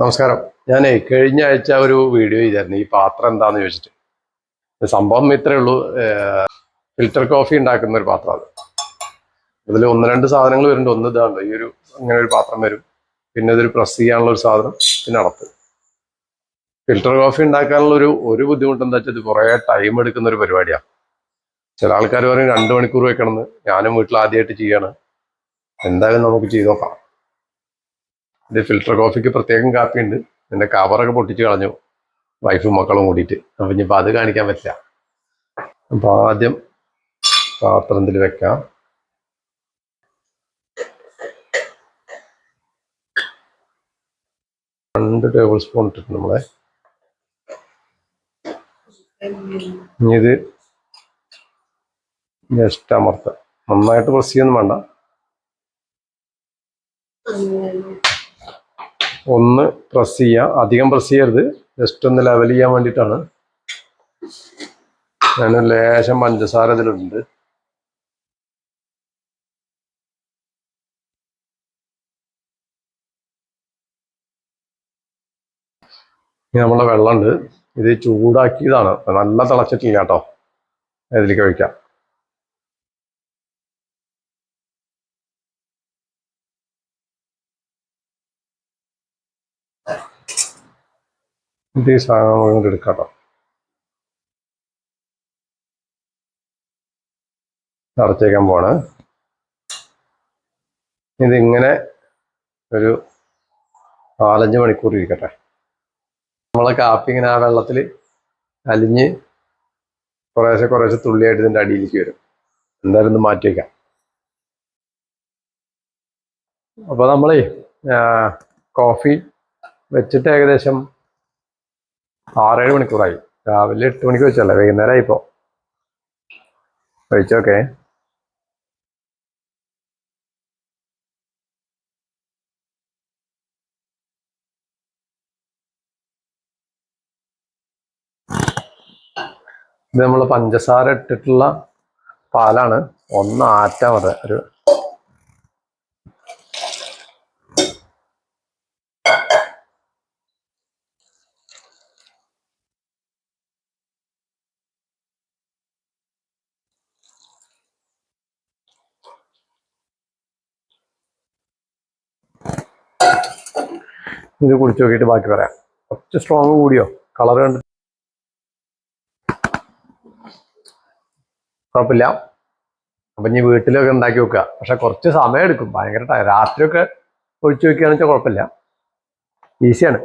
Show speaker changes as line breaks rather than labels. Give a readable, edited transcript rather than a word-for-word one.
നമസ്കാരം. ഞാനേ കഴിഞ്ഞ ആഴ്ച ഒരു വീഡിയോ ചെയ്തായിരുന്നു ഈ പാത്രം എന്താന്ന് ചോദിച്ചിട്ട്. സംഭവം ഇത്രയേ ഉള്ളൂ. ഫിൽറ്റർ കോഫി ഉണ്ടാക്കുന്ന ഒരു പാത്രം. അത് ഇതിൽ ഒന്ന് രണ്ട് സാധനങ്ങൾ വരുന്നുണ്ട്. ഒന്ന് ഇതാണ്ട് ഈ ഒരു ഇങ്ങനെ ഒരു പാത്രം വരും, പിന്നെ ഇതൊരു പ്രസ് ചെയ്യാനുള്ള ഒരു സാധനം, പിന്നെ അടപ്പ്. ഫിൽറ്റർ കോഫി ഉണ്ടാക്കാനുള്ള ഒരു ബുദ്ധിമുട്ട് എന്താ വെച്ചാൽ ഇത് കുറേ ടൈം എടുക്കുന്ന ഒരു പരിപാടിയാണ്. ചില ആൾക്കാർ പറയും 2 മണിക്കൂർ വെക്കണമെന്ന്. ഞാനും വീട്ടിൽ ആദ്യമായിട്ട് ചെയ്യാണ്. എന്തായാലും നമുക്ക് ചെയ്ത് നോക്കാം. ഇത് ഫിൽറ്റർ കോഫിക്ക് പ്രത്യേകം കാപ്പി ഉണ്ട്. ഇതിന്റെ കവറൊക്കെ പൊട്ടിച്ച് കളഞ്ഞു വൈഫും മക്കളും കൂടിയിട്ട്. അപ്പൊ ഇനിയിപ്പോൾ അത് കാണിക്കാൻ പറ്റില്ല. അപ്പൊ ആദ്യം പാത്രത്തിൽ വെക്കാം. രണ്ട് ടേബിൾ സ്പൂൺ ഇട്ടിട്ട് നമ്മളെ ഇനി ഇത് ജസ്റ്റ് അമർത്താം. നന്നായിട്ട് പ്രസ് ചെയ്യൊന്നും വേണ്ട. ഒന്ന് പ്രസ് ചെയ്യാം, അധികം പ്രസ് ചെയ്യരുത്. ജസ്റ്റ് ഒന്ന് ലെവൽ ചെയ്യാൻ വേണ്ടിയിട്ടാണ്. ഞാൻ ലേശം പഞ്ചസാര ഇതിലുണ്ട്. ഇനി നമ്മളെ വെള്ളമുണ്ട്. ഇത് ചൂടാക്കിയതാണ്, നല്ല തിളച്ചിട്ടില്ല കേട്ടോ. ഇതിലേക്ക് ഒഴിക്കാം. ഇത് ഈ സാധനം കൊണ്ട് എടുക്കാം കേട്ടോ. അടച്ചേക്കാൻ പോവാണ്. ഇതിങ്ങനെ ഒരു 4-5 മണിക്കൂർ ഇരിക്കട്ടെ. നമ്മളെ കാപ്പി ഇങ്ങനെ ആ വെള്ളത്തിൽ അലിഞ്ഞ് കുറേശ്ശെ തുള്ളിയായിട്ട് ഇതിൻ്റെ അടിയിലേക്ക് വരും. എന്തായാലും ഇത് മാറ്റി വയ്ക്കാം. അപ്പോൾ നമ്മളേ കോഫി വെച്ചിട്ട് ഏകദേശം 6-7 മണിക്കൂറായി. രാവിലെ 8 മണിക്ക് വെച്ചല്ലേ, വൈകുന്നേരമായി ഇപ്പോൾ. കഴിച്ചോക്കെ. ഇത് നമ്മൾ പഞ്ചസാര ഇട്ടിട്ടുള്ള പാലാണ്. ഒന്ന് ആറ്റാൻ മതി. ഇത് കുടിച്ചു നോക്കിയിട്ട് ബാക്കി പറയാം. കുറച്ച് സ്ട്രോങ് കൂടിയോ കളർ കണ്ടിട്ട്? കുഴപ്പമില്ല. അപ്പം ഇനി വീട്ടിലൊക്കെ ഉണ്ടാക്കി വെക്കുക. പക്ഷെ കുറച്ച് സമയം എടുക്കും, ഭയങ്കര രാത്രിയൊക്കെ ഒഴിച്ചു വെക്കുകയാണെന്ന് വെച്ചാൽ കുഴപ്പമില്ല, ഈസിയാണ്.